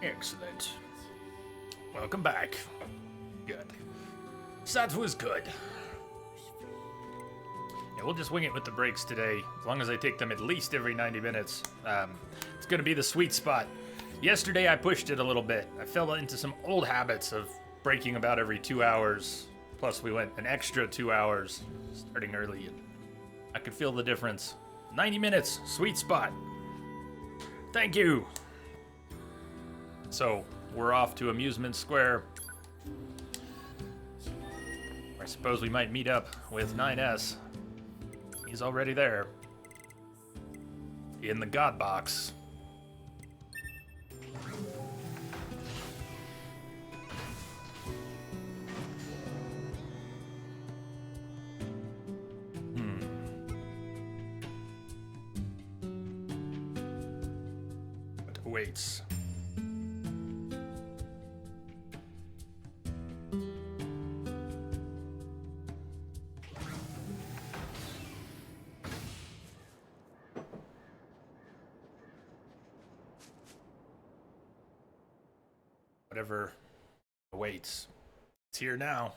Excellent. Welcome back. Good. That was good. Yeah, we'll just wing it with the breaks today, as long as I take them at least every 90 minutes. It's gonna be the sweet spot. Yesterday I pushed it a little bit. I fell into some old habits of breaking about every 2 hours. Plus we went an extra 2 hours, starting early, and I could feel the difference. 90 minutes, sweet spot. Thank you. So, we're off to Amusement Square. I suppose we might meet up with 9S. He's already there. In the God Box. What awaits? Whatever awaits. It's here now.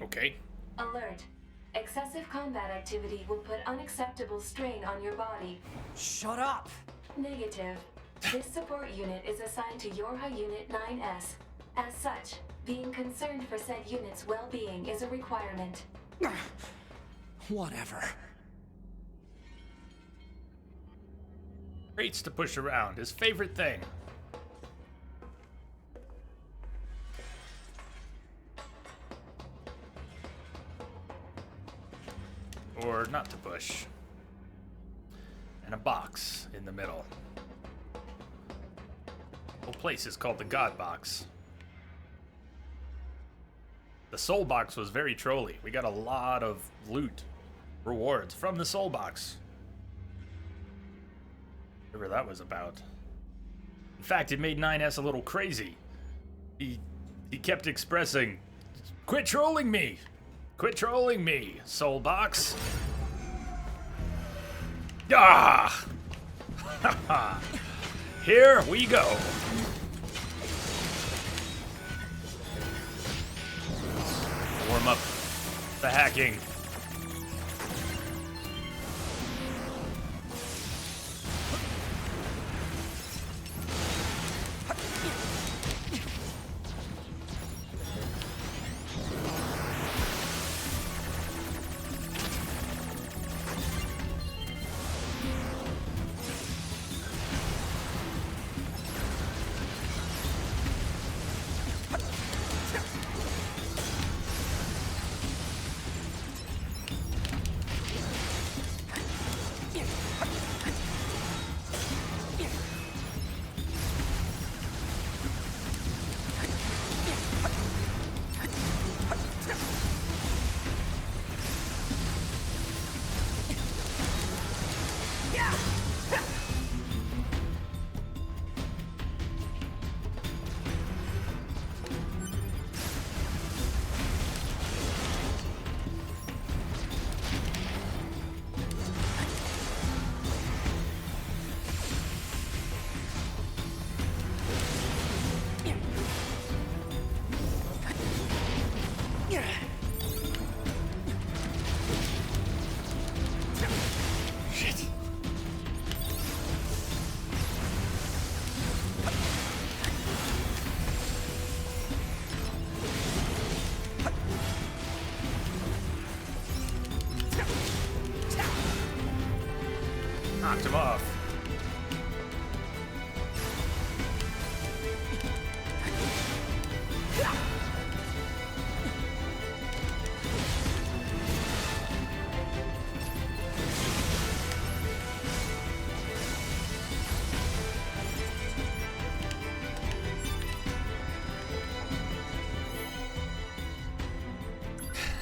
Okay. Alert. Excessive combat activity will put unacceptable strain on your body. Shut up! Negative. This support unit is assigned to your High Unit 9S. As such, being concerned for said unit's well-being is a requirement. Whatever. Crates to push around, his favorite thing. Or not to push. And a box in the middle. The whole place is called the God Box. The Soul Box was very trolly. We got a lot of loot rewards from the Soul Box. Whatever that was about. In fact, it made 9S a little crazy. He kept expressing, "Quit trolling me! Quit trolling me, Soul Box!" Ah! Haha! Here we go! Warm up the hacking. Knocked him off.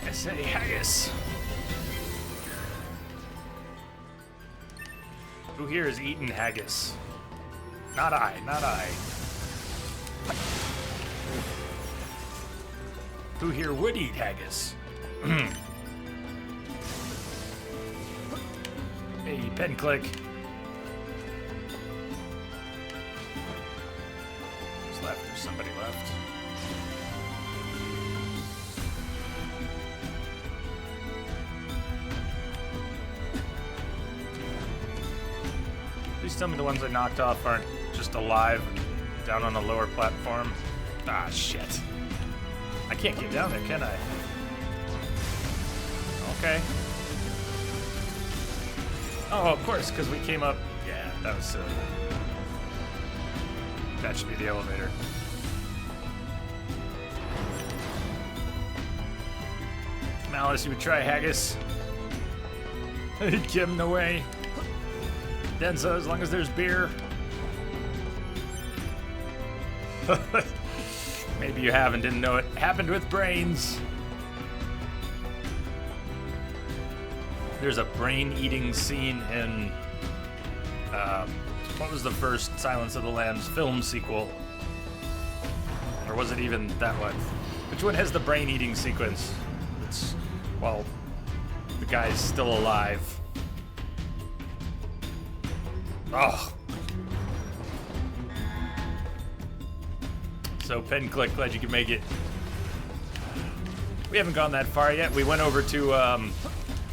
S.A. Haggis. Who here has eaten haggis? Not I, not I. Who here would eat haggis? A pen click. Who's left? There's somebody left. Please tell me the ones I knocked off aren't just alive and down on the lower platform. Ah, shit. I can't get down there, can I? Okay. Oh, of course, because we came up... Yeah, that was silly. That should be the elevator. Malice, you would try haggis? Give him away. Denso, as long as there's beer. Maybe you have and didn't know it happened with brains. There's a brain-eating scene in, what was the first Silence of the Lambs film sequel? Or was it even that one? Which one has the brain-eating sequence? It's, while the guy's still alive. Oh. So, pen click, glad you could make it. We haven't gone that far yet. We went over to, I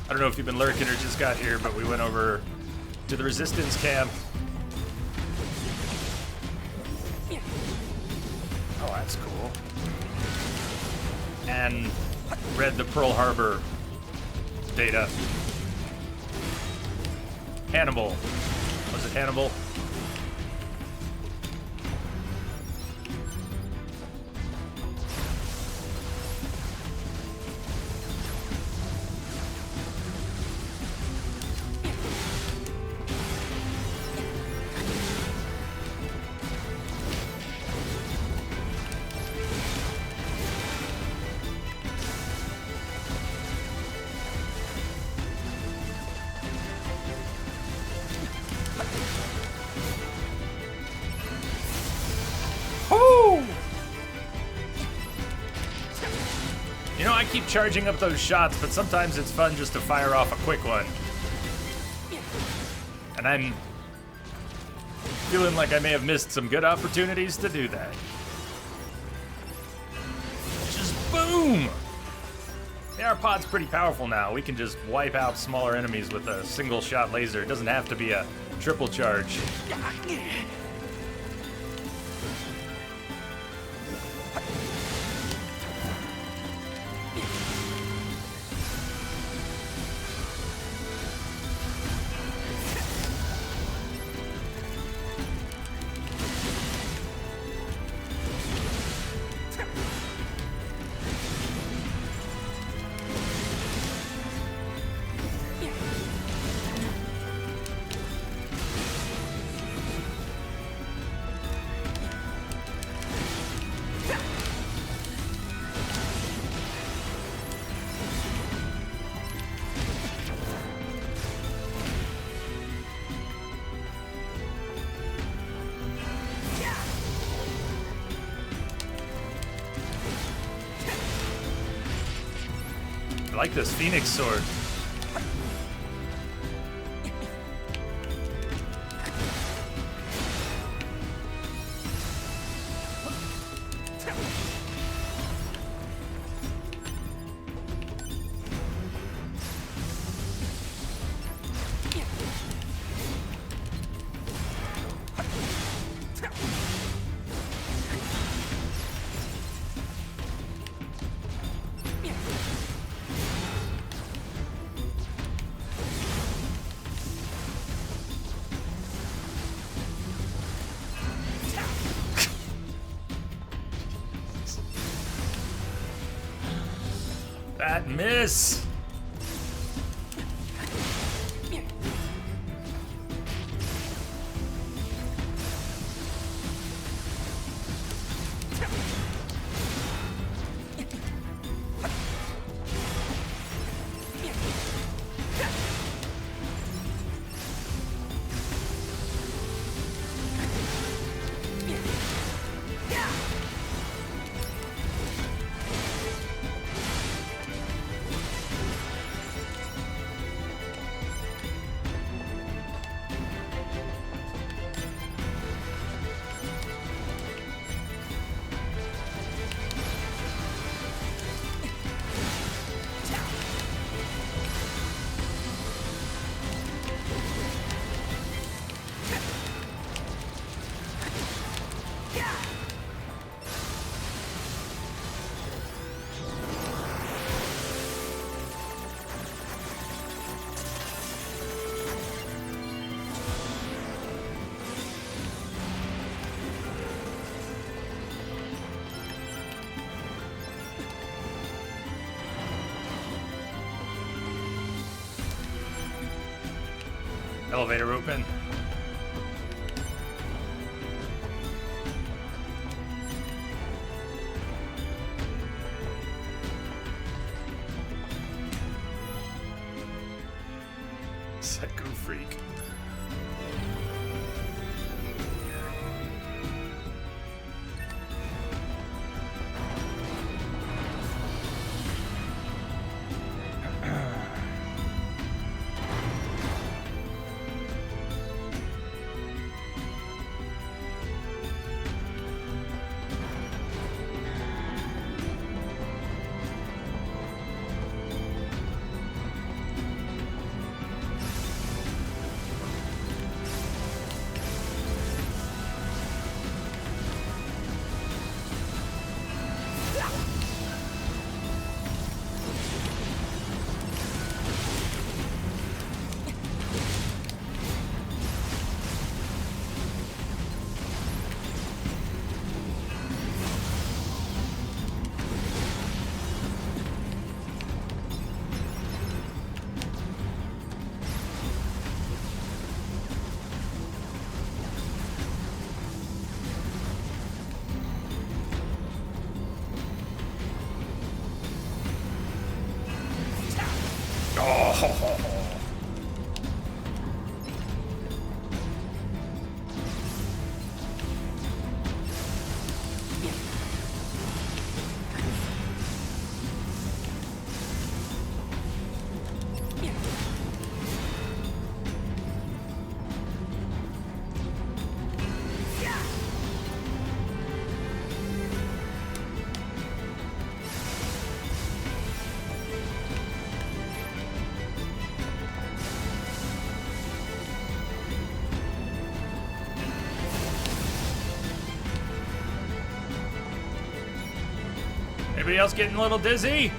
don't know if you've been lurking or just got here, but we went over to the resistance camp. Oh, that's cool. And read the Pearl Harbor data. Hannibal. Was it Hannibal? You know, I keep charging up those shots, but sometimes it's fun just to fire off a quick one. And I'm feeling like I may have missed some good opportunities to do that. Just boom! Yeah, our pod's pretty powerful now. We can just wipe out smaller enemies with a single shot laser. It doesn't have to be a triple charge. I like this Phoenix sword. That miss! Elevator open. Psycho freak. Oh. Anybody else getting a little dizzy?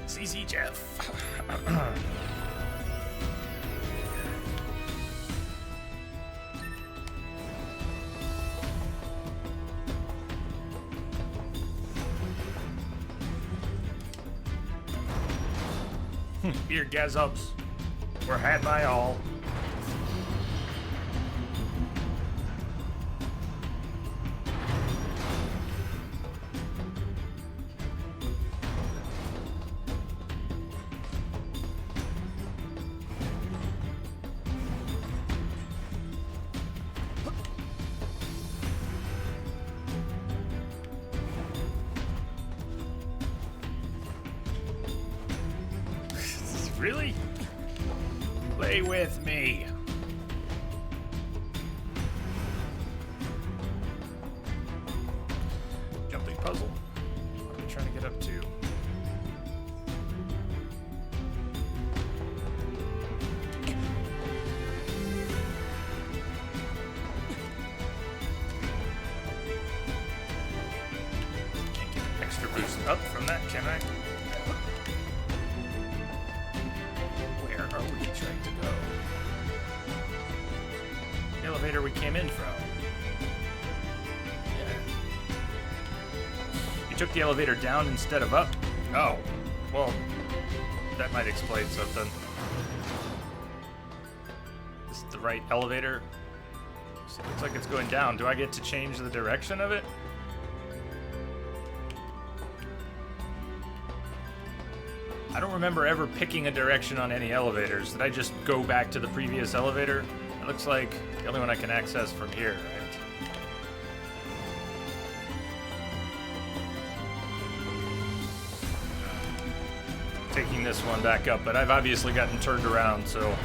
CZ Jeff. Beer gasubs were had by all. Really? Play with me. Jumping puzzle. What are we trying to get up to? Can't get an extra boost up from that, can I? Are we trying to go? The elevator we came in from. Yeah. took the elevator down instead of up. Oh, well, that might explain something. This is the right elevator. So it looks like it's going down. Do I get to change the direction of it? I don't remember ever picking a direction on any elevators. Did I just go back to the previous elevator? It looks like the only one I can access from here, right? Taking this one back up, but I've obviously gotten turned around, so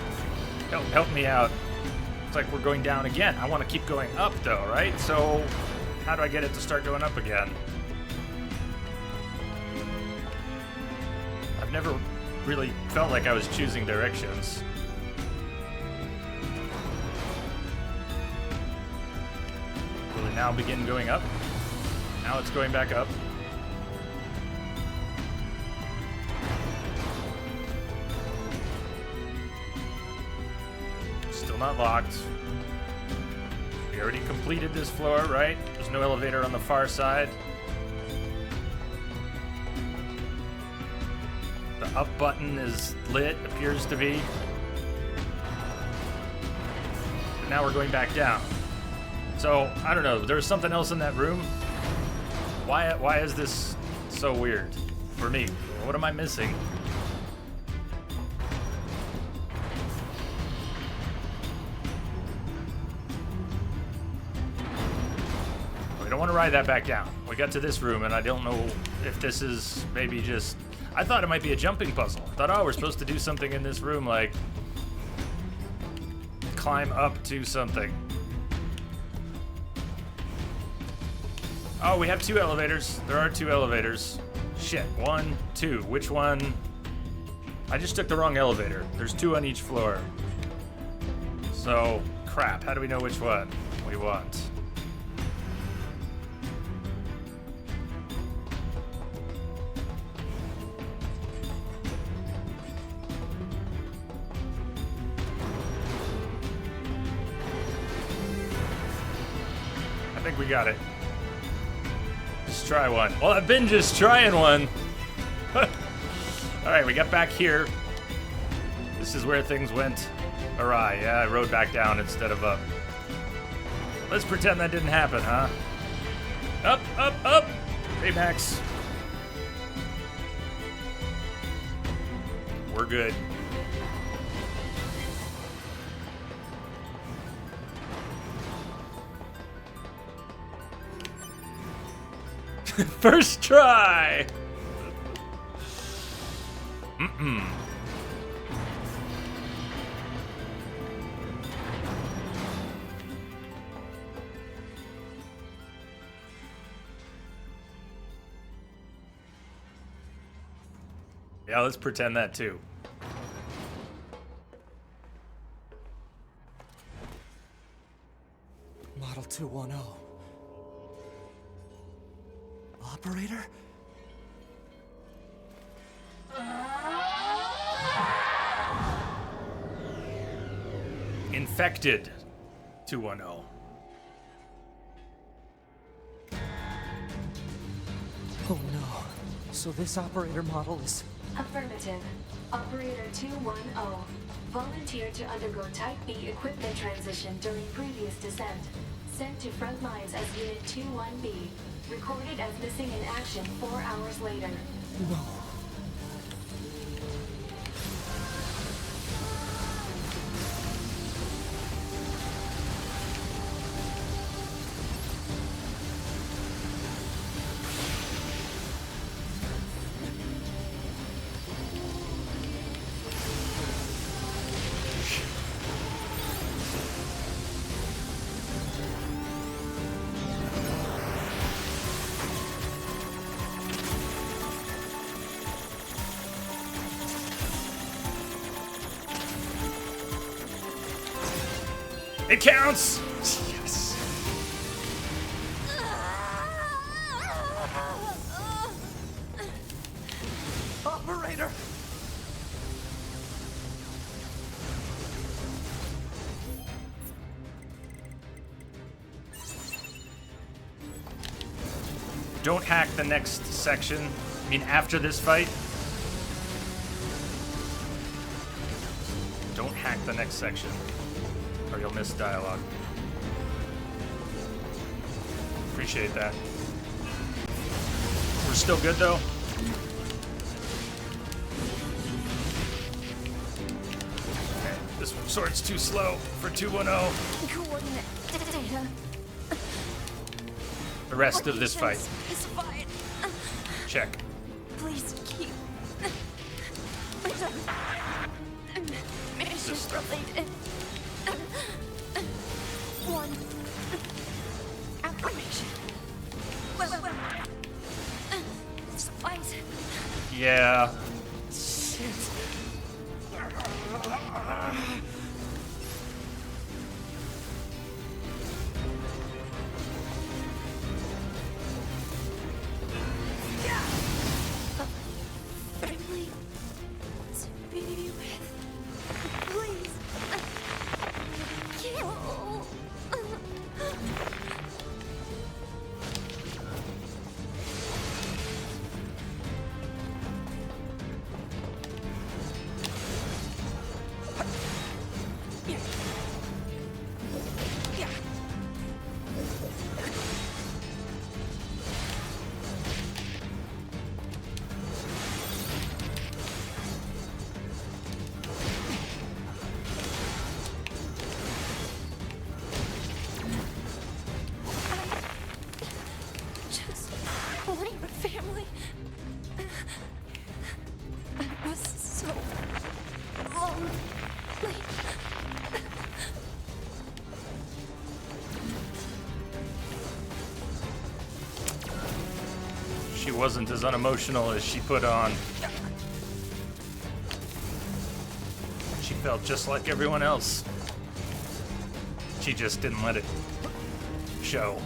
help me out. It's like we're going down again. I want to keep going up, though, right? So how do I get it to start going up again? I've never really felt like I was choosing directions. Will it now begin going up? Now it's going back up. Still not locked. We already completed this floor, right? There's no elevator on the far side. The up button is lit, appears to be. But now we're going back down. So, I don't know, there's something else in that room. Why is this so weird for me? What am I missing? I don't want to ride that back down. We got to this room and I don't know if this is maybe just... I thought it might be a jumping puzzle. I thought, oh, we're supposed to do something in this room, like climb up to something. Oh, we have two elevators. There are two elevators. Shit, 1, 2. Which one? I just took the wrong elevator. There's 2 on each floor. So, crap. How do we know which one we want? I think we got it. Just try one. Well, I've been just trying one. Alright, we got back here. This is where things went awry. Yeah, I rode back down instead of up. Let's pretend that didn't happen, huh? Up, up, up! Hey, Max. We're good. First try! Yeah, let's pretend that too. Model 210. Operator? Infected 210. Oh no. So this operator model is... Affirmative. Operator 210. Volunteered to undergo Type B equipment transition during previous descent. Sent to front lines as Unit 21B. Recorded as missing in action 4 hours later. No. It counts! Yes. Operator! Don't hack the next section. I mean, after this fight. Don't hack the next section, or you'll miss dialogue. Appreciate that. We're still good, though. Okay, this sword's too slow for 210. Coordinate data. The rest of this fight. Is fine. Check. Please keep. Mission stuff. related. One. Affirmation. Spice. Yeah. Shit. Friendly to be with. Please. Kill. Just wanting a family. I was so lonely. She wasn't as unemotional as she put on. She felt just like everyone else. She just didn't let it show.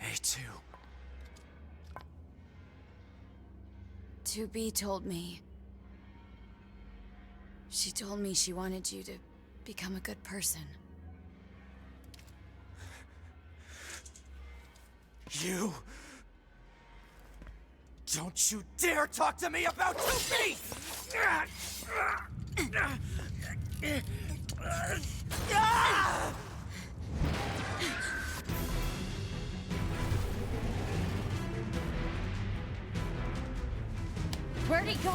A2. 2B told me. She told me she wanted you to become a good person. You... Don't you dare talk to me about 2B! Where'd he go?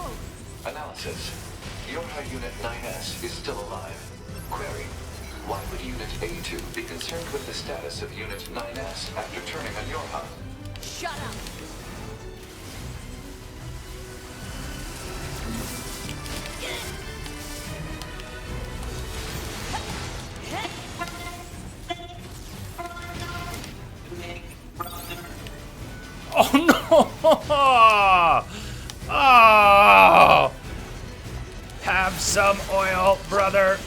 Analysis. Yorha Unit 9S is still alive. Query. Why would Unit A2 be concerned with the status of Unit 9S after turning on Yorha? Shut up! Oh no! Oh! Have some oil, brother.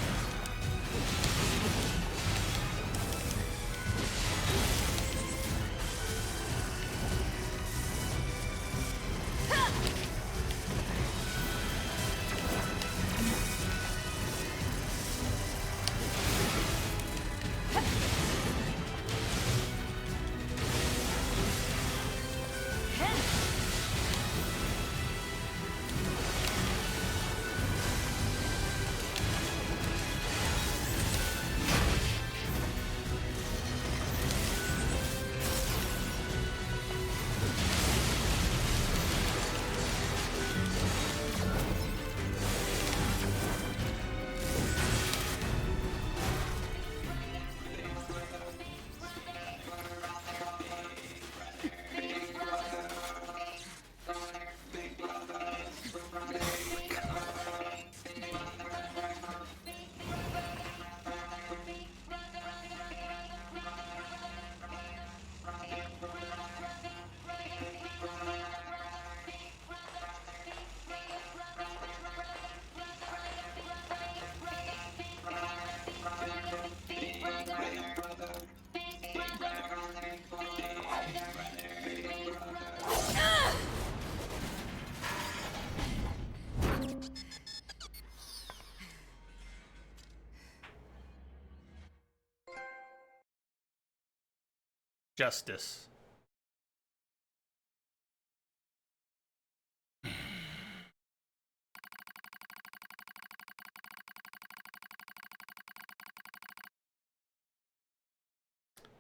Justice.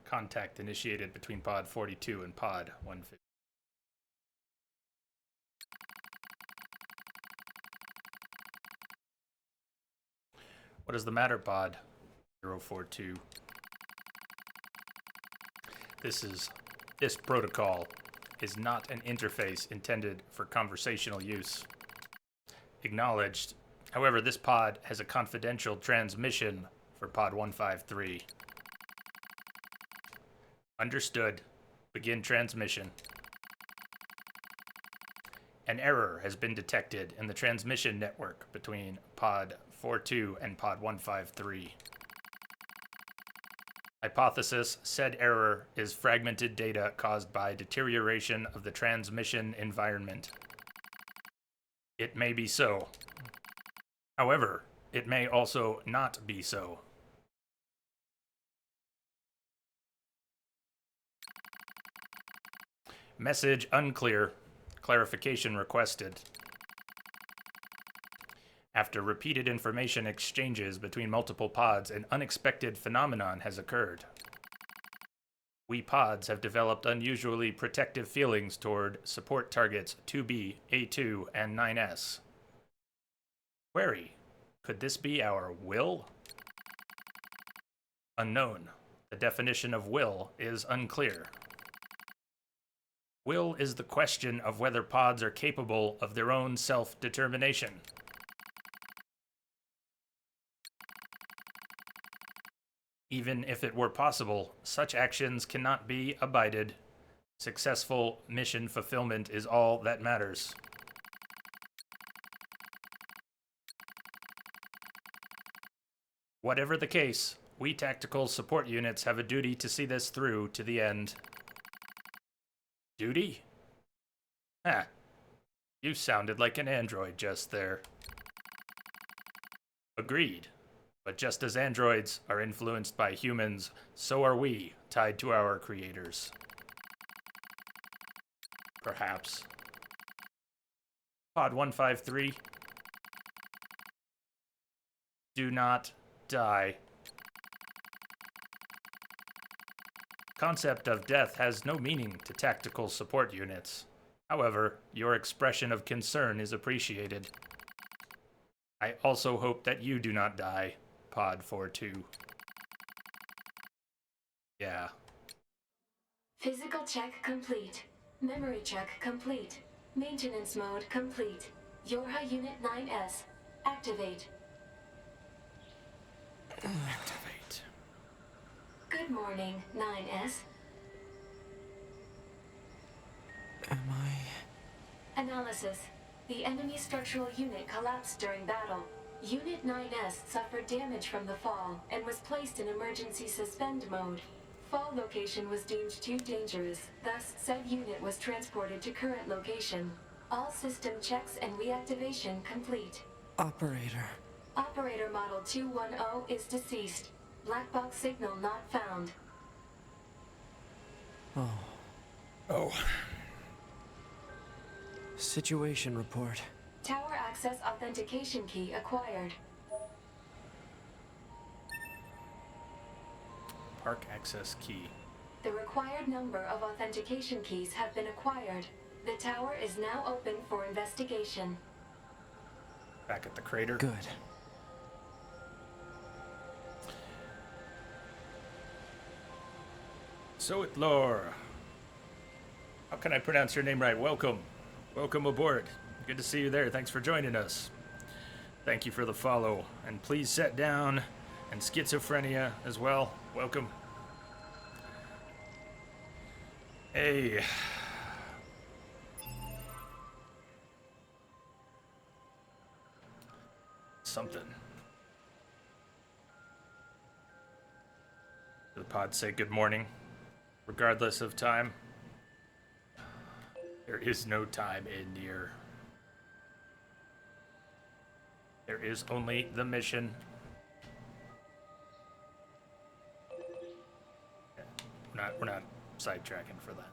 Contact initiated between Pod 42 and Pod 150. What is the matter, Pod 042? This protocol is not an interface intended for conversational use. Acknowledged. However, this pod has a confidential transmission for Pod 153. Understood. Begin transmission. An error has been detected in the transmission network between Pod 42 and Pod 153. Hypothesis: said error is fragmented data caused by deterioration of the transmission environment. It may be so. However, it may also not be so. Message unclear. Clarification requested. After repeated information exchanges between multiple pods, an unexpected phenomenon has occurred. We pods have developed unusually protective feelings toward support targets 2B, A2, and 9S. Query: could this be our will? Unknown. The definition of will is unclear. Will is the question of whether pods are capable of their own self-determination. Even if it were possible, such actions cannot be abided. Successful mission fulfillment is all that matters. Whatever the case, we tactical support units have a duty to see this through to the end. Duty? Ha. You sounded like an android just there. Agreed. But just as androids are influenced by humans, so are we, tied to our creators. Perhaps. Pod 153. Do not die. Concept of death has no meaning to tactical support units. However, your expression of concern is appreciated. I also hope that you do not die, Pod 42. Yeah. Physical check complete. Memory check complete. Maintenance mode complete. Yorha Unit 9S. Activate. Activate. Good morning, 9S. Am I... Analysis. The enemy structural unit collapsed during battle. Unit 9S suffered damage from the fall and was placed in emergency suspend mode. Fall location was deemed too dangerous, thus said unit was transported to current location. All system checks and reactivation complete. Operator. Operator Model 210 is deceased. Black box signal not found. Oh. Situation report. Tower access authentication key acquired. Park access key. The required number of authentication keys have been acquired. The tower is now open for investigation. Back at the crater. Good. So it lore. How can I pronounce your name right? Welcome. Welcome aboard. Good to see you there. Thanks for joining us. Thank you for the follow. And please set down. And schizophrenia as well. Welcome. Hey. Something. The pod say good morning, regardless of time. There is no time in NieR. There is only the mission. We're not sidetracking for that.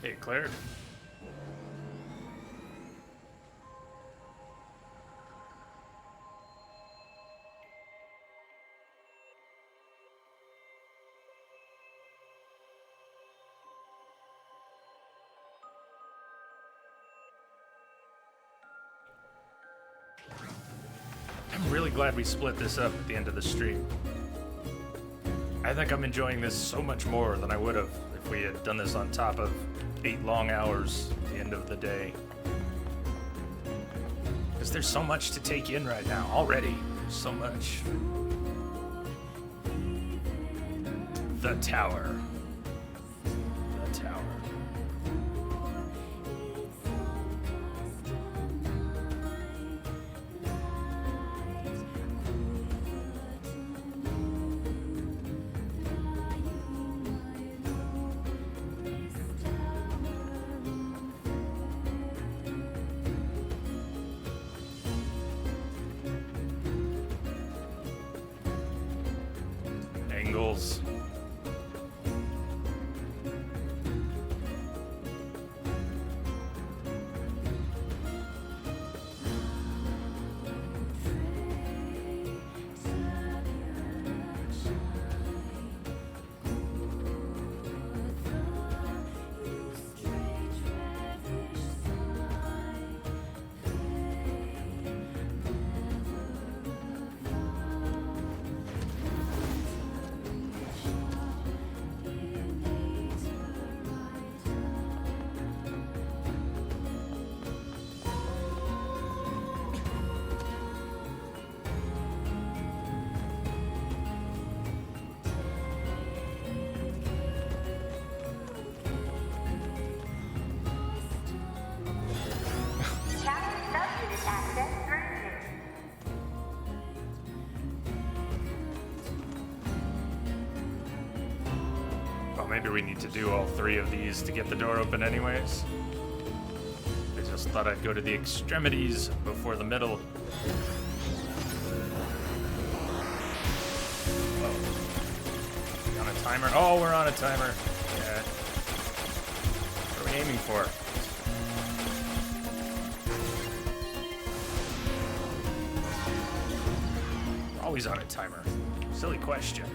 Hey, Claire. I'm really glad we split this up at the end of the stream. I think I'm enjoying this so much more than I would have if we had done this on top of 8 long hours at the end of the day. Because there's so much to take in right now already. There's so much. The tower. The tower. Angles. Well, maybe we need to do all 3 of these to get the door open anyways. I just thought I'd go to the extremities before the middle. Oh. We on a timer? Oh, we're on a timer. Yeah. What are we aiming for? We're always on a timer. Silly question.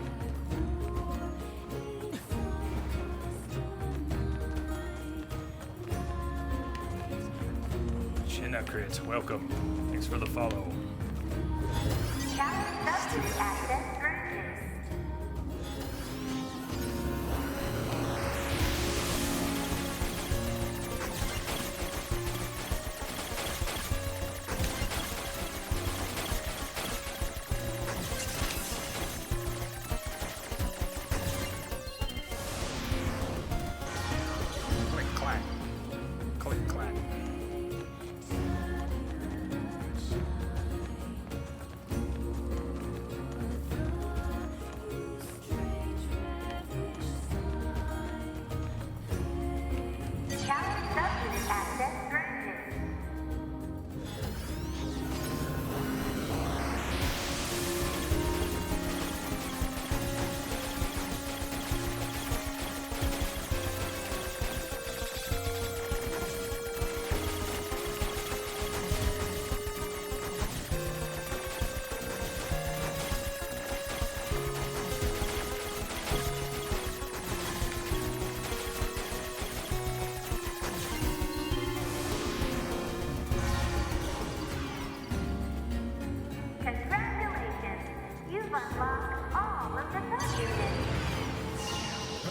Crits, welcome. Thanks for the follow. Challenge subsidy access granted. Click clack. Click clack. unlock all of the sub units.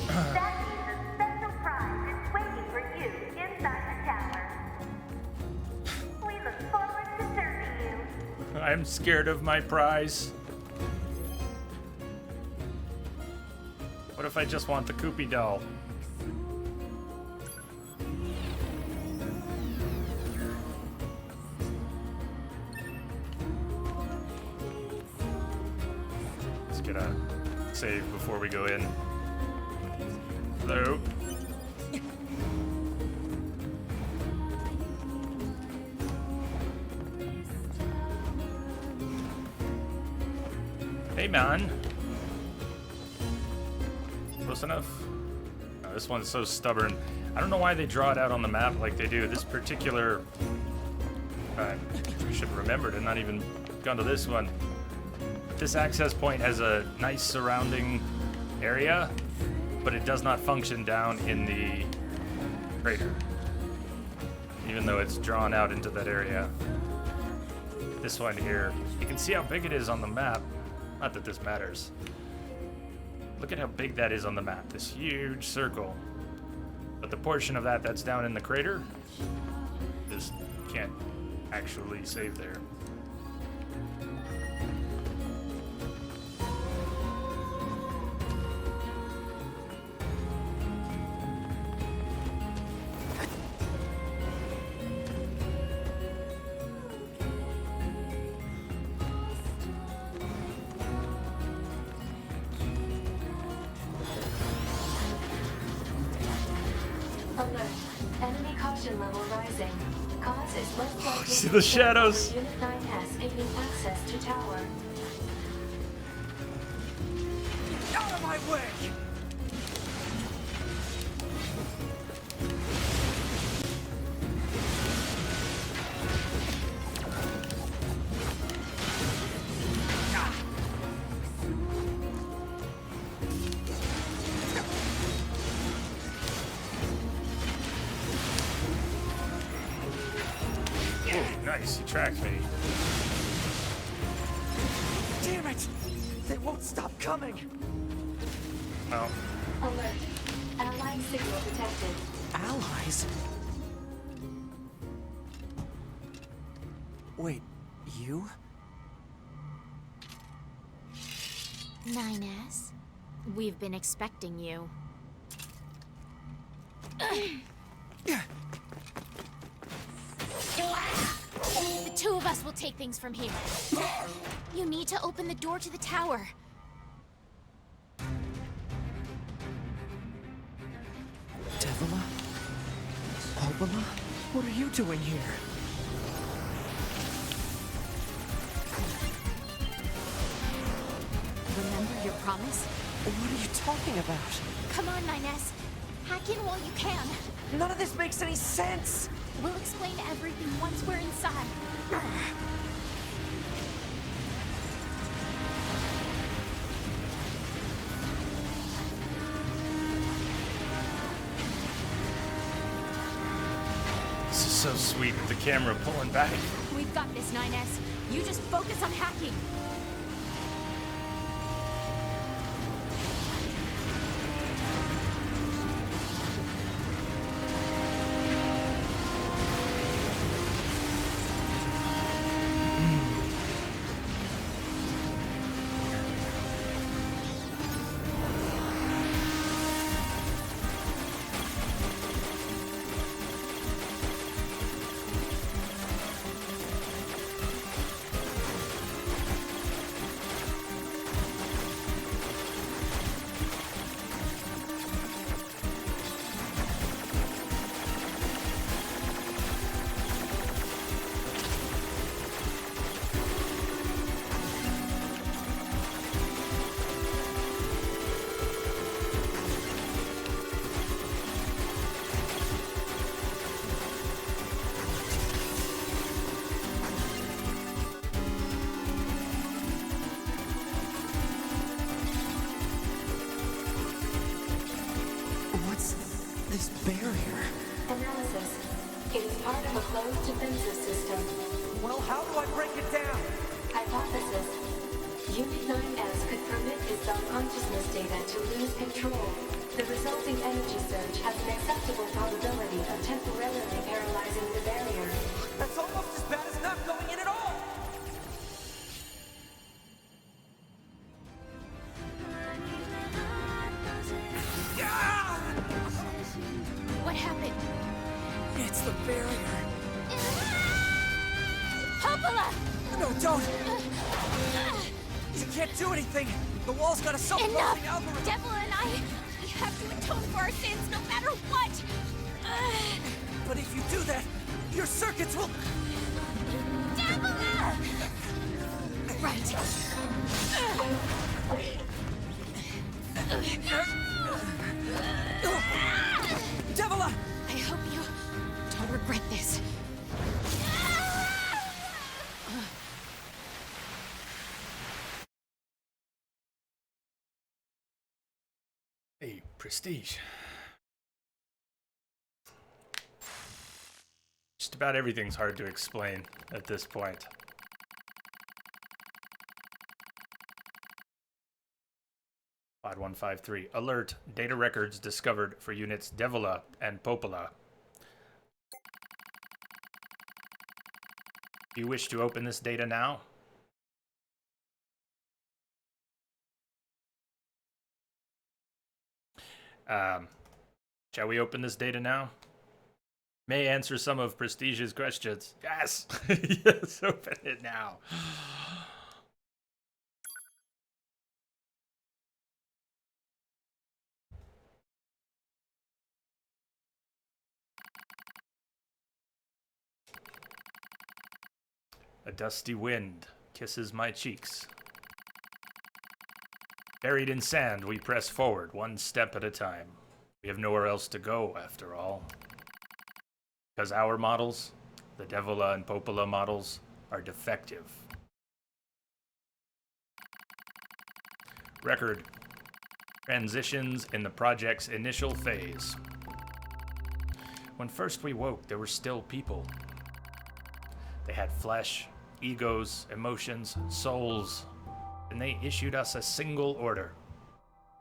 That means a special prize is waiting for you inside the tower. We look forward to serving you. I'm scared of my prize. What if I just want the Koopy doll? Let's get a save before we go in. Hello? Hey, man. Close enough? Oh, this one's so stubborn. I don't know why they draw it out on the map like they do. This particular... I should remember to not even gone to this one. This access point has a nice surrounding area, but it does not function down in the crater, even though it's drawn out into that area. This one here, you can see how big it is on the map. Not that this matters. Look at how big that is on the map, this huge circle. But the portion of that that's down in the crater, just can't actually save there. Alert. Enemy caution level rising. Cause is most likely See the shadows? Unit 9S gaining access to tower. Out of my way! Nice, he tracked me. Damn it! They won't stop coming! Oh, Alert. Allied signal detected. Allies? Wait, you? 9S, we've been expecting you. The two of us will take things from here. You need to open the door to the tower. Devila? Obama? What are you doing here? Remember your promise? What are you talking about? Come on, 9S. Hack in while you can. None of this makes any sense! We'll explain everything once we're inside. this is so sweet with the camera pulling back. We've got this, 9S. You just focus on hacking. What's this barrier? Analysis. It is part of a closed defensive system. Well, how do I break it down? Hypothesis. Unit 9S some consciousness data to lose control. The resulting energy surge has an acceptable probability of temporarily paralyzing the barrier. That's almost as bad as not going in at all! What happened? It's the barrier. Popola! No, don't! You can't do anything! The wall's got a self-closing Enough! algorithm! Devil and I, we have to atone for our sins no matter what! But if you do that, your circuits will... Devila! Right. Devila! I hope you don't regret this. Hey, Prestige. Just about everything's hard to explain at this point. Pod 153. Alert. Data records discovered for units Devila and Popola. Do you wish to open this data now? Shall we open this data now? May answer some of Prestige's questions. Yes! Yes, open it now. A dusty wind kisses my cheeks. Buried in sand, we press forward, one step at a time. We have nowhere else to go, after all. Because our models, the Devila and Popola models, are defective. Record. Transitions in the project's initial phase. When first we woke, there were still people. They had flesh, egos, emotions, souls, and they issued us a single order.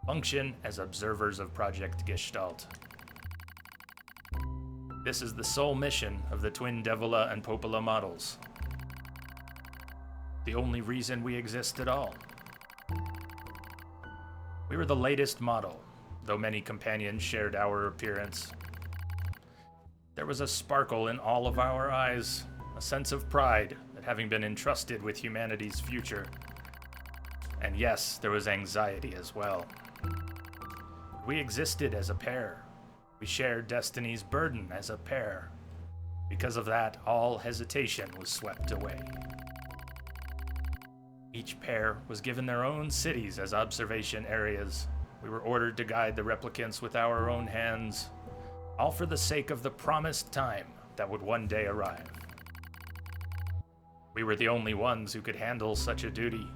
Function as observers of Project Gestalt. This is the sole mission of the twin Devila and Popola models. The only reason we exist at all. We were the latest model, though many companions shared our appearance. There was a sparkle in all of our eyes, a sense of pride at having been entrusted with humanity's future. And yes, there was anxiety as well. We existed as a pair. We shared destiny's burden as a pair. Because of that, all hesitation was swept away. Each pair was given their own cities as observation areas. We were ordered to guide the replicants with our own hands, all for the sake of the promised time that would one day arrive. We were the only ones who could handle such a duty.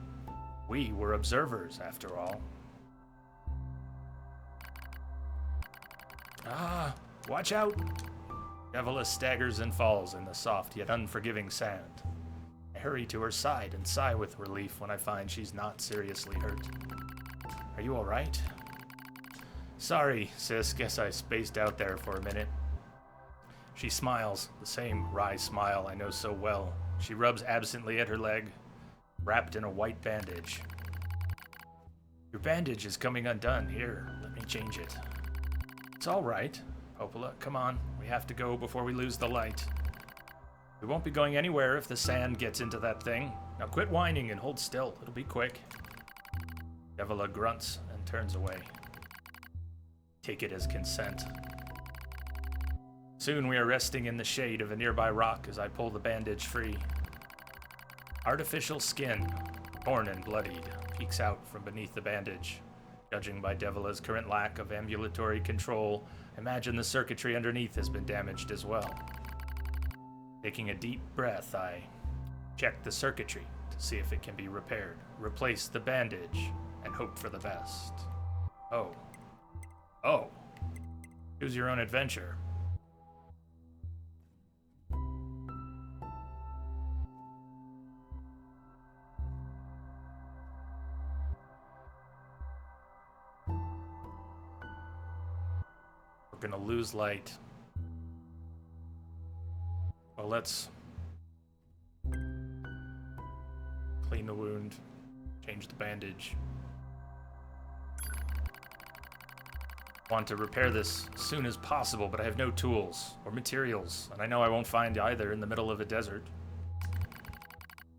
We were observers, after all. Ah, watch out! Devila staggers and falls in the soft yet unforgiving sand. I hurry to her side and sigh with relief when I find she's not seriously hurt. Are you alright? Sorry, sis, guess I spaced out there for a minute. She smiles, the same wry smile I know so well. She rubs absently at her leg, wrapped in a white bandage. Your bandage is coming undone. Here, let me change it. It's all right. Popola, come on. We have to go before we lose the light. We won't be going anywhere if the sand gets into that thing. Now quit whining and hold still. It'll be quick. Devila grunts and turns away. Take it as consent. Soon we are resting in the shade of a nearby rock as I pull the bandage free. Artificial skin, torn and bloodied, peeks out from beneath the bandage. Judging by Devila's current lack of ambulatory control, imagine the circuitry underneath has been damaged as well. Taking a deep breath, I check the circuitry to see if it can be repaired, replace the bandage, and hope for the best. Oh. Oh. Choose your own adventure. We're gonna lose light. Well, let's clean the wound, change the bandage. Want to repair this as soon as possible, but I have no tools or materials, and I know I won't find either in the middle of a desert.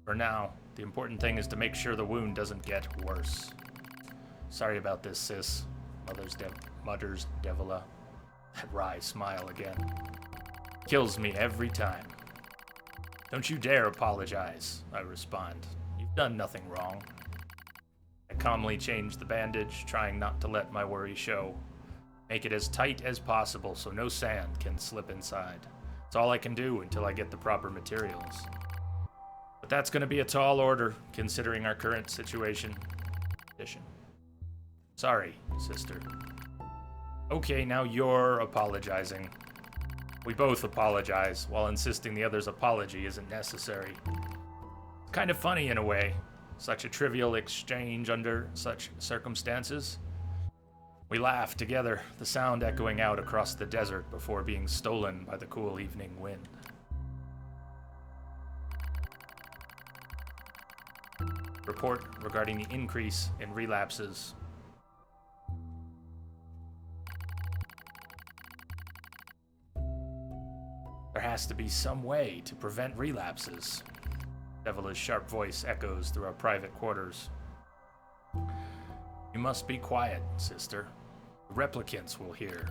For now, the important thing is to make sure the wound doesn't get worse. Sorry about this, sis, mutters Devila. That wry smile again. Kills me every time. Don't you dare apologize, I respond. You've done nothing wrong. I calmly change the bandage, trying not to let my worry show. Make it as tight as possible so no sand can slip inside. It's all I can do until I get the proper materials. But that's gonna be a tall order, considering our current situation. Sorry, sister. Okay, now you're apologizing. We both apologize, while insisting the other's apology isn't necessary. It's kind of funny in a way, such a trivial exchange under such circumstances. We laugh together, the sound echoing out across the desert before being stolen by the cool evening wind. Report regarding the increase in relapses. There has to be some way to prevent relapses. Devila's sharp voice echoes through our private quarters. You must be quiet, sister. The replicants will hear.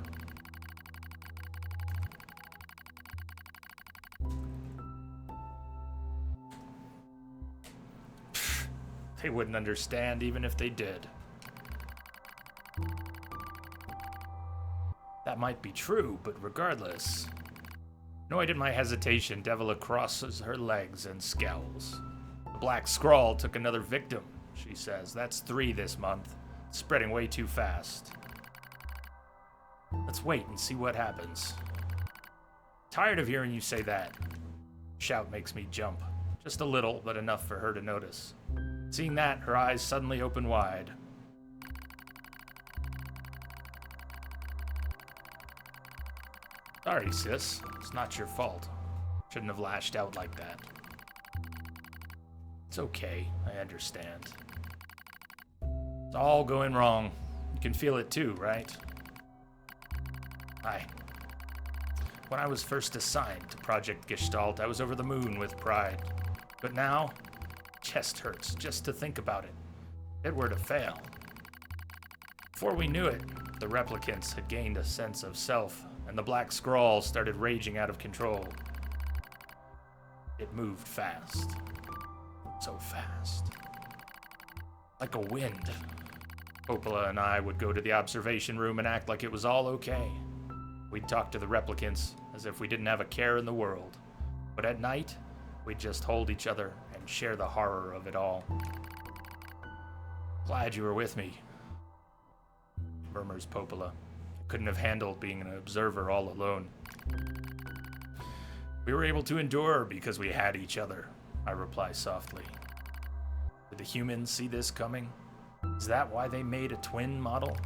They wouldn't understand even if they did. That might be true, but regardless. Annoyed at my hesitation, Devila crosses her legs and scowls. The black scrawl took another victim, she says. That's 3 this month. It's spreading way too fast. Let's wait and see what happens. Tired of hearing you say that. Shout makes me jump. Just a little, but enough for her to notice. Seeing that, her eyes suddenly open wide. Sorry, sis. It's not your fault. Shouldn't have lashed out like that. It's okay. I understand. It's all going wrong. You can feel it too, right? When I was first assigned to Project Gestalt, I was over the moon with pride. But now, chest hurts just to think about it. If it were to fail. Before we knew it, the replicants had gained a sense of self, and the black scrawl started raging out of control. It moved fast. So fast. Like a wind. Popola and I would go to the observation room and act like it was all okay. We'd talk to the replicants as if we didn't have a care in the world. But at night, we'd just hold each other and share the horror of it all. Glad you were with me, murmurs Popola. Couldn't have handled being an observer all alone. We were able to endure because we had each other, I reply softly. Did the humans see this coming? Is that why they made a twin model?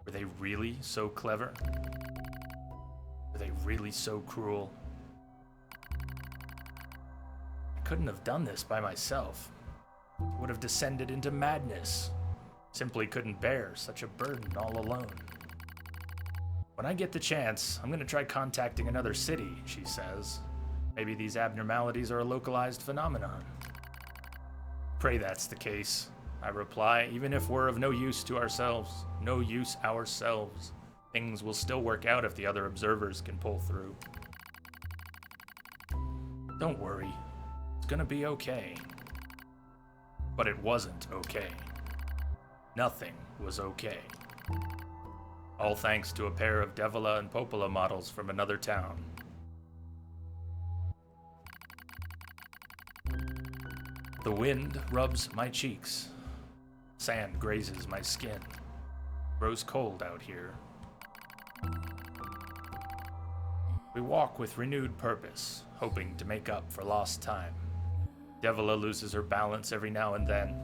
Were they really so clever? Were they really so cruel? I couldn't have done this by myself. I would have descended into madness. Simply couldn't bear such a burden all alone. When I get the chance, I'm gonna try contacting another city, she says. Maybe these abnormalities are a localized phenomenon. Pray that's the case, I reply. Even if we're of no use to ourselves, things will still work out if the other observers can pull through. Don't worry, it's gonna be okay. But it wasn't okay. Nothing was okay. All thanks to a pair of Devila and Popola models from another town. The wind rubs my cheeks. Sand grazes my skin. Grows cold out here. We walk with renewed purpose, hoping to make up for lost time. Devila loses her balance every now and then.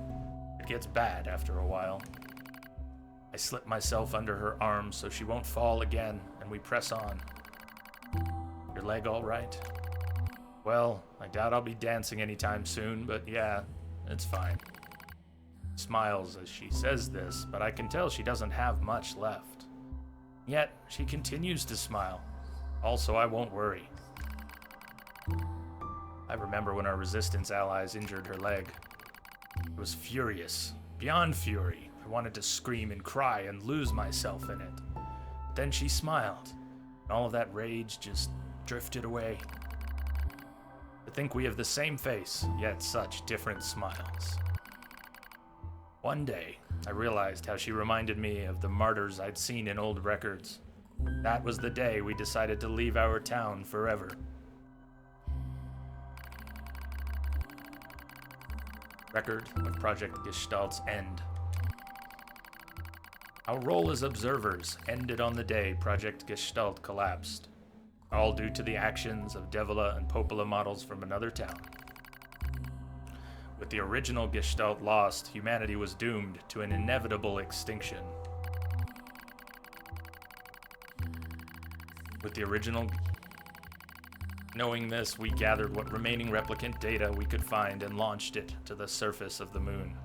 It gets bad after a while. I slip myself under her arm so she won't fall again, and we press on. Your leg all right? Well, I doubt I'll be dancing anytime soon, but yeah, it's fine. Smiles as she says this, but I can tell she doesn't have much left. Yet, she continues to smile. Also, I won't worry. I remember when our resistance allies injured her leg. I was furious, beyond fury. I wanted to scream and cry and lose myself in it. But then she smiled, and all of that rage just drifted away. To think we have the same face, yet such different smiles. One day, I realized how she reminded me of the martyrs I'd seen in old records. That was the day we decided to leave our town forever. Record of Project Gestalt's end. Our role as observers ended on the day Project Gestalt collapsed, all due to the actions of Devila and Popola models from another town. With the original Gestalt lost, humanity was doomed to an inevitable extinction. With the original... Knowing this, we gathered what remaining replicant data we could find and launched it to the surface of the moon.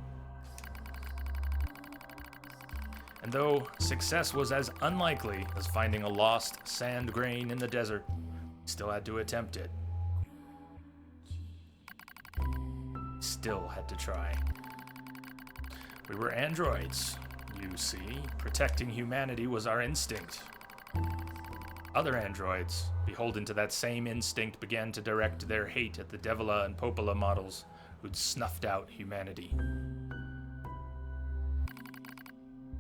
And though success was as unlikely as finding a lost sand grain in the desert, we still had to attempt it. Still had to try. We were androids, you see. Protecting humanity was our instinct. Other androids, beholden to that same instinct, began to direct their hate at the Devila and Popola models who'd snuffed out humanity.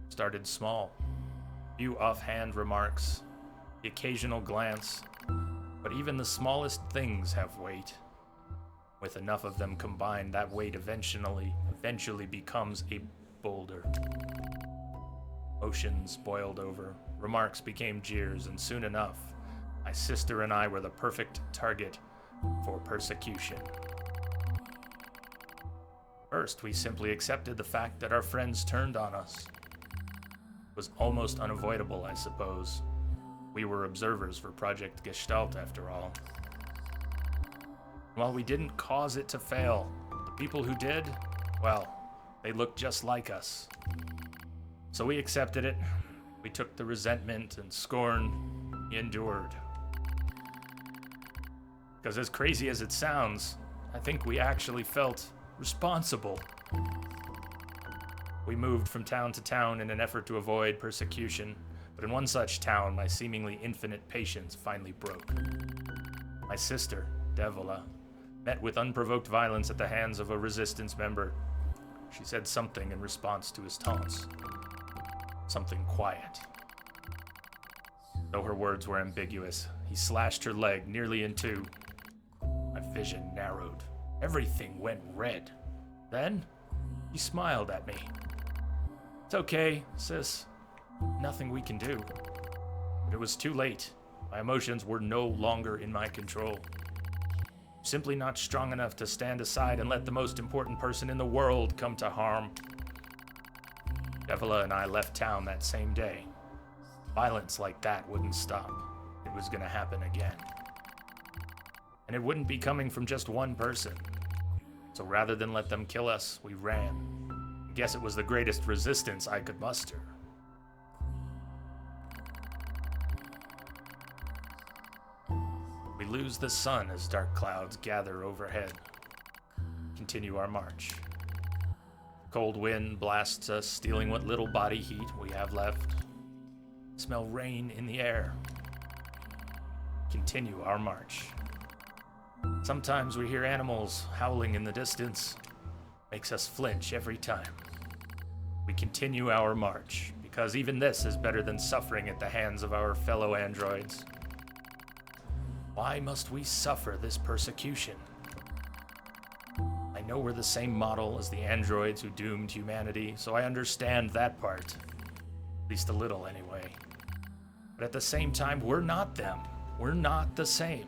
Started small. Few offhand remarks, the occasional glance, but even the smallest things have weight. With enough of them combined, that weight eventually becomes a boulder. Oceans boiled over, remarks became jeers, and soon enough, my sister and I were the perfect target for persecution. First, we simply accepted the fact that our friends turned on us. It was almost unavoidable, I suppose. We were observers for Project Gestalt, after all. While we didn't cause it to fail, the people who did, well, they looked just like us. So we accepted it. We took the resentment and scorn we endured. Because as crazy as it sounds, I think we actually felt responsible. We moved from town to town in an effort to avoid persecution, but in one such town, my seemingly infinite patience finally broke. My sister, Devila, met with unprovoked violence at the hands of a resistance member. She said something in response to his taunts. Something quiet. Though her words were ambiguous, he slashed her leg nearly in two. My vision narrowed. Everything went red. Then, he smiled at me. It's okay, sis. Nothing we can do. But it was too late. My emotions were no longer in my control. Simply not strong enough to stand aside and let the most important person in the world come to harm. Devila and I left town that same day. Violence like that wouldn't stop. It was gonna happen again. And it wouldn't be coming from just one person. So rather than let them kill us, we ran. I guess it was the greatest resistance I could muster. We lose the sun as dark clouds gather overhead. Continue our march. Cold wind blasts us, stealing what little body heat we have left. Smell rain in the air. Continue our march. Sometimes we hear animals howling in the distance. Makes us flinch every time. We continue our march, because even this is better than suffering at the hands of our fellow androids. Why must we suffer this persecution? I know we're the same model as the androids who doomed humanity, so I understand that part. At least a little, anyway. But at the same time, we're not them. We're not the same.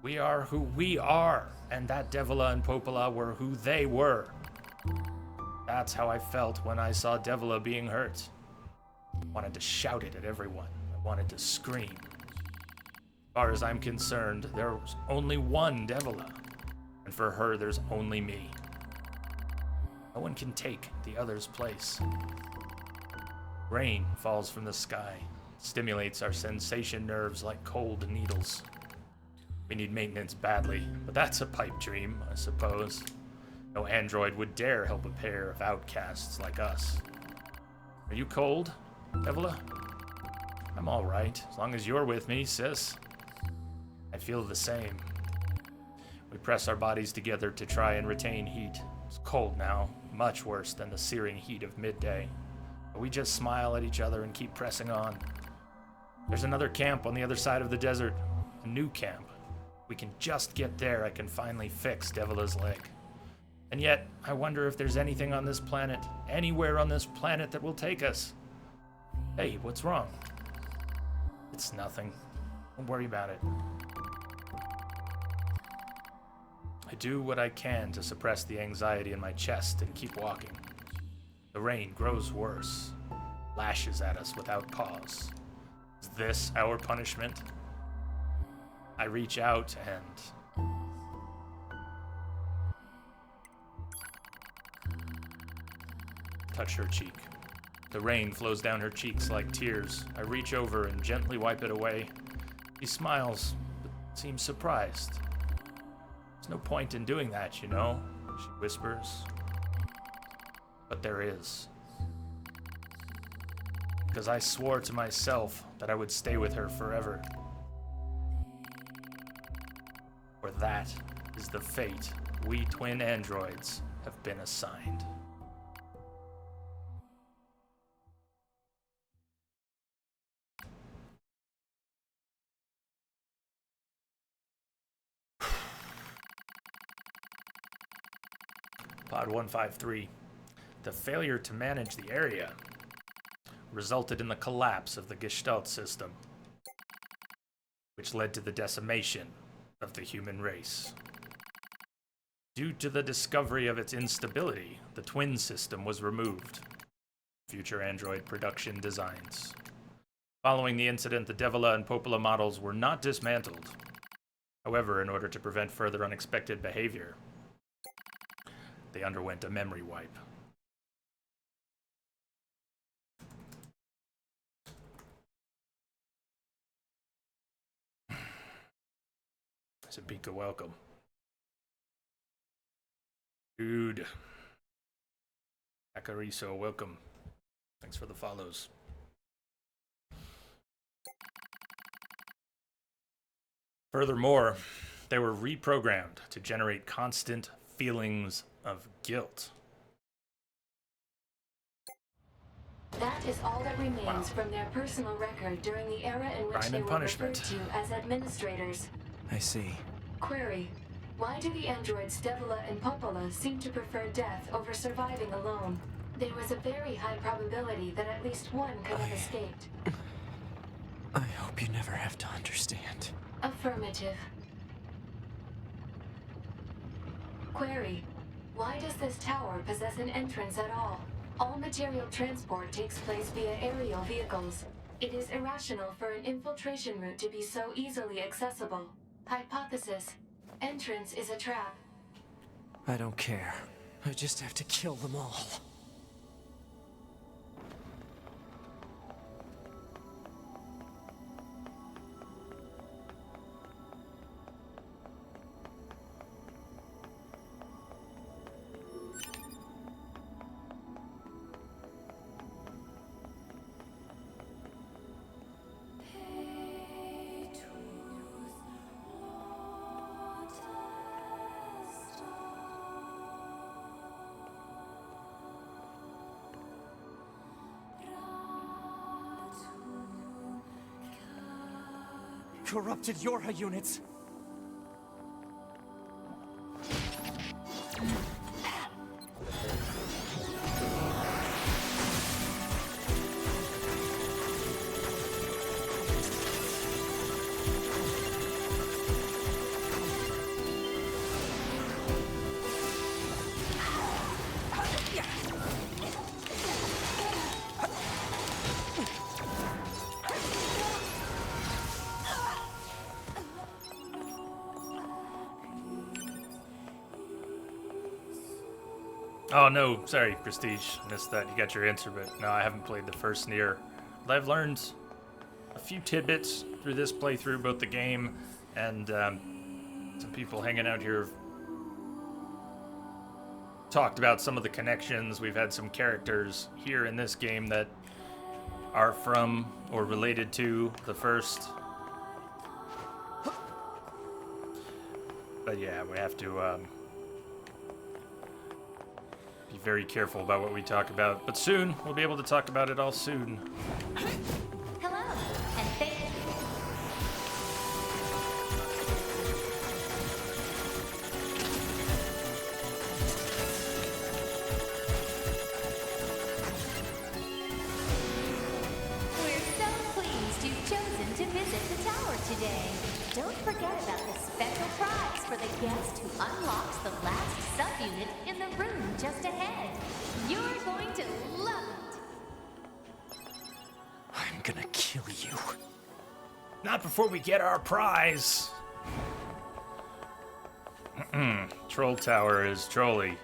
We are who we are, and that Devila and Popola were who they were. That's how I felt when I saw Devila being hurt. I wanted to shout it at everyone. I wanted to scream. As far as I'm concerned, there's only one Devila, and for her, there's only me. No one can take the other's place. Rain falls from the sky, stimulates our sensation nerves like cold needles. We need maintenance badly, but that's a pipe dream, I suppose. No android would dare help a pair of outcasts like us. Are you cold, Devila? I'm all right, as long as you're with me, sis. I feel the same. We press our bodies together to try and retain heat. It's cold now, much worse than the searing heat of midday. But we just smile at each other and keep pressing on. There's another camp on the other side of the desert, a new camp. If we can just get there, I can finally fix Devila's leg. And yet, I wonder if there's anything on this planet, anywhere on this planet that will take us. Hey, what's wrong? It's nothing. Don't worry about it. I do what I can to suppress the anxiety in my chest and keep walking. The rain grows worse, lashes at us without pause. Is this our punishment? I reach out and touch her cheek. The rain flows down her cheeks like tears. I reach over and gently wipe it away. She smiles, but seems surprised. There's no point in doing that, you know, she whispers. But there is. Because I swore to myself that I would stay with her forever. For that is the fate we twin androids have been assigned. Pod 153. The failure to manage the area resulted in the collapse of the Gestalt system, which led to the decimation of the human race. Due to the discovery of its instability, the twin system was removed. Future android production designs. Following the incident, the Devila and Popola models were not dismantled. However, in order to prevent further unexpected behavior, they underwent a memory wipe. Sabika, welcome. Dude. Akariso, welcome. Thanks for the follows. Furthermore, they were reprogrammed to generate constant feelings of guilt. That is all that remains from their personal record during the era in which they were referred to as administrators. I see. Query: why do the androids Devila and Popola seem to prefer death over surviving alone? There was a very high probability that at least one could have escaped. I hope you never have to understand. Affirmative. Query: why does this tower possess an entrance at all? All material transport takes place via aerial vehicles. It is irrational for an infiltration route to be so easily accessible. Hypothesis: entrance is a trap. I don't care. I just have to kill them all. Corrupted Yorha units! Oh no, sorry, Prestige. Missed that. You got your answer, but no, I haven't played the first NieR. But I've learned a few tidbits through this playthrough, both the game and some people hanging out here have talked about some of the connections. We've had some characters here in this game that are from or related to the first. But yeah, we have to be very careful about what we talk about. But soon, we'll be able to talk about it all soon. Hello, and thank you. We're so pleased you've chosen to visit the tower today. Don't forget about the special prize for the guest who unlocks the last subunit in the room just ahead. You're going to love it. I'm gonna kill you. Not before we get our prize. Troll Tower is trolly.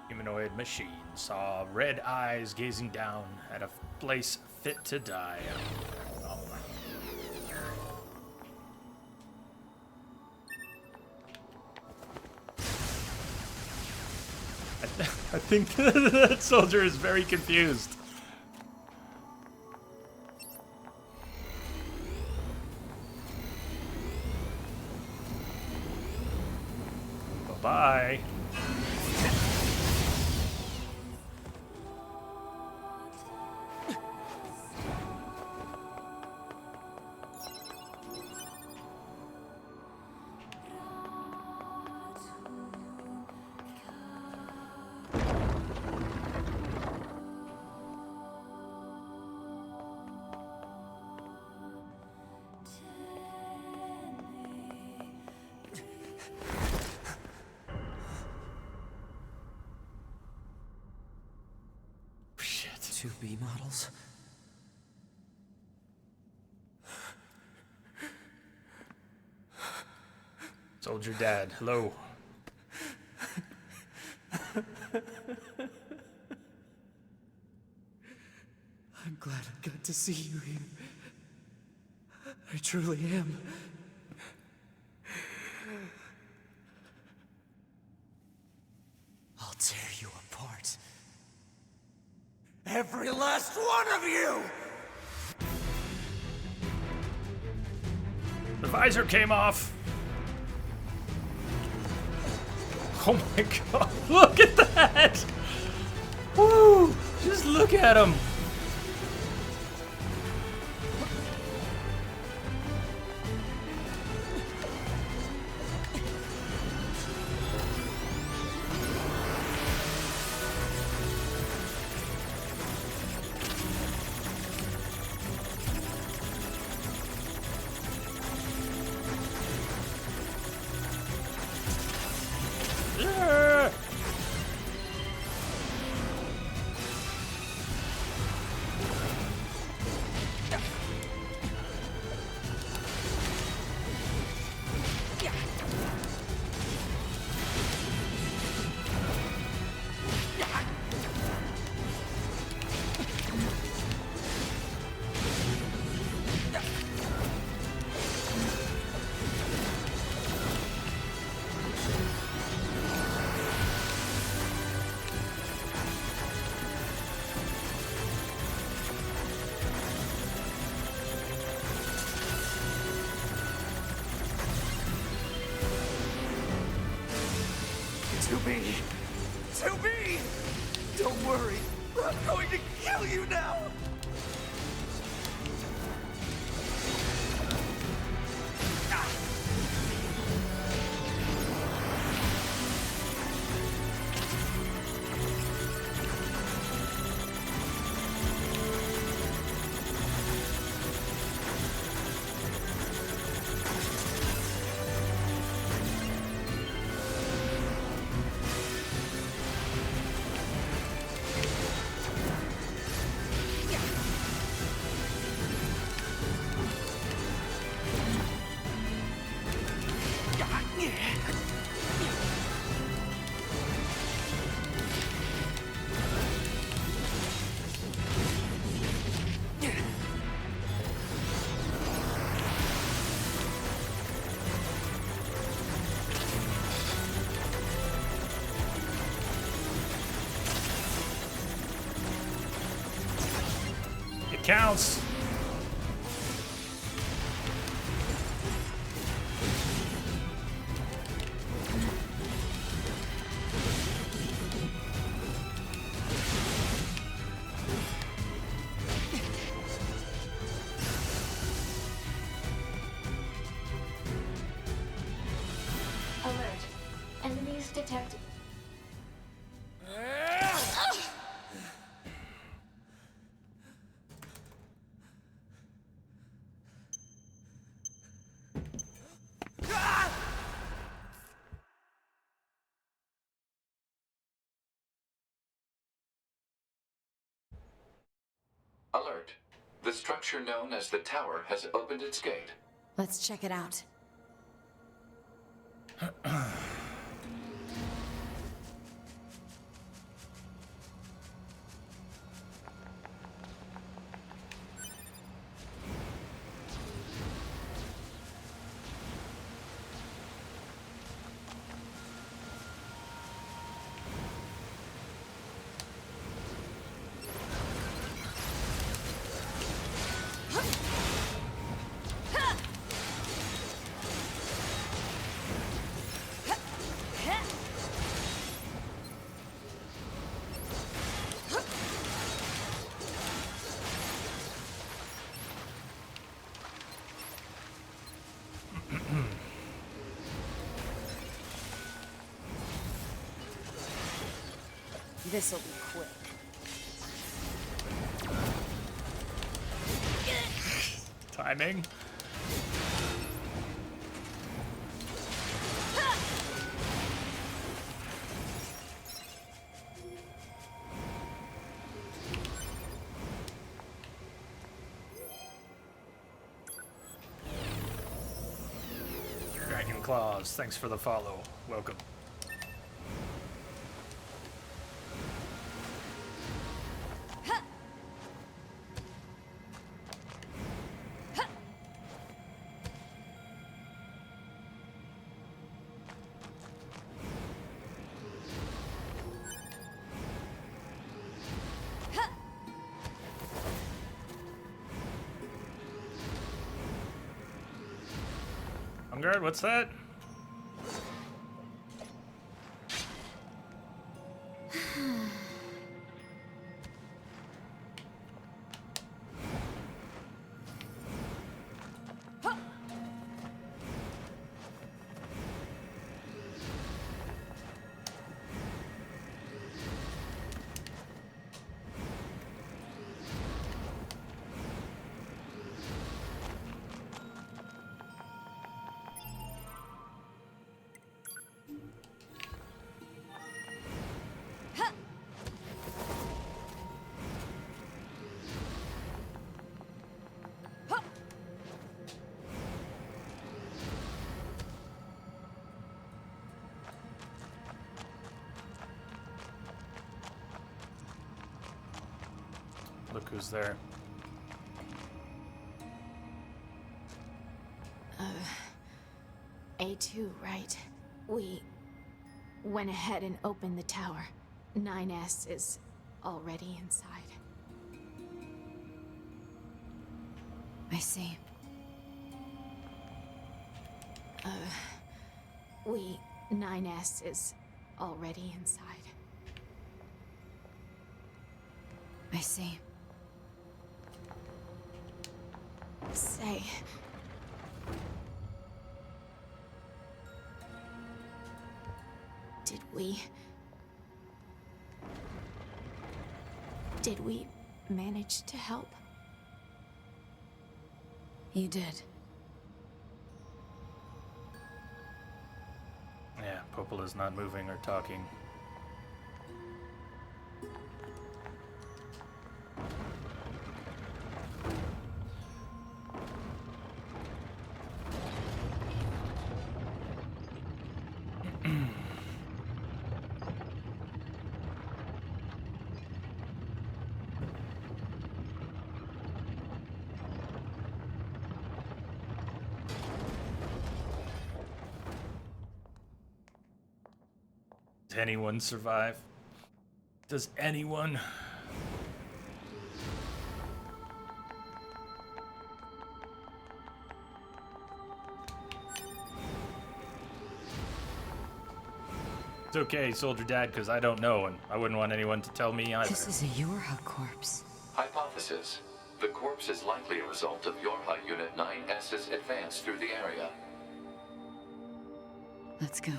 Humanoid machine saw red eyes gazing down at a place fit to die. Oh. I think that soldier is very confused. Bye-bye. Shit. 2B models? Soldier Dad, hello. I'm glad I got to see you here. I truly am. I'll tear you apart. Every last one of you! The visor came off. Oh my god, look at that! Woo! Just look at him! Yeah! To me! Don't worry, I'm going to kill you now! counts. Alert. Enemies detected. Alert. The structure known as the tower has opened its gate. Let's check it out. This'll be quick. Timing. Dragon Claws, thanks for the follow. Welcome. Guard, what's that? Look who's there. A2, right? We went ahead and opened the tower. 9S is already inside. I see. 9S is already inside. I see. Say... Did we manage to help? You did. Yeah, Popola's not moving or talking. Does anyone survive? Does anyone? okay, Soldier Dad, because I don't know, and I wouldn't want anyone to tell me either. This is a Yorha corpse. Hypothesis. The corpse is likely a result of Yorha Unit 9S's advance through the area. Let's go.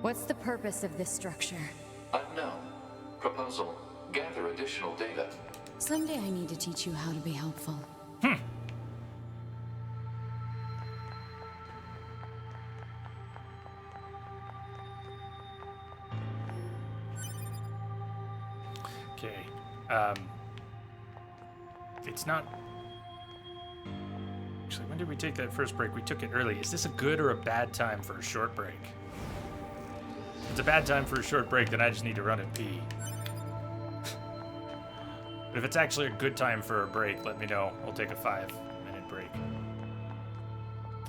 What's the purpose of this structure? Unknown. Proposal. Gather additional data. Someday I need to teach you how to be helpful. Okay. It's not... Actually, when did we take that first break? We took it early. Is this a good or a bad time for a short break? If it's a bad time for a short break, then I just need to run and pee. But if it's actually a good time for a break, let me know. I'll take a 5-minute break.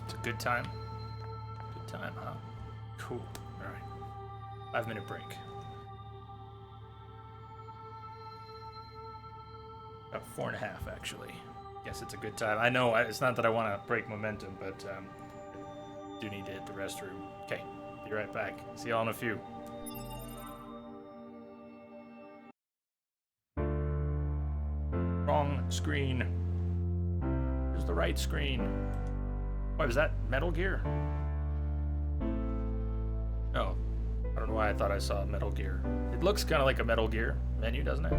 It's a good time? Good time, huh? Cool. Alright. 5-minute break. About 4.5, actually. Guess it's a good time. I know it's not that I want to break momentum, but I do need to hit the restroom. Okay, be right back. See y'all in a few. Wrong screen. Here's the right screen. Wait, was that Metal Gear? Oh, I don't know why I thought I saw Metal Gear. It looks kind of like a Metal Gear menu, doesn't it?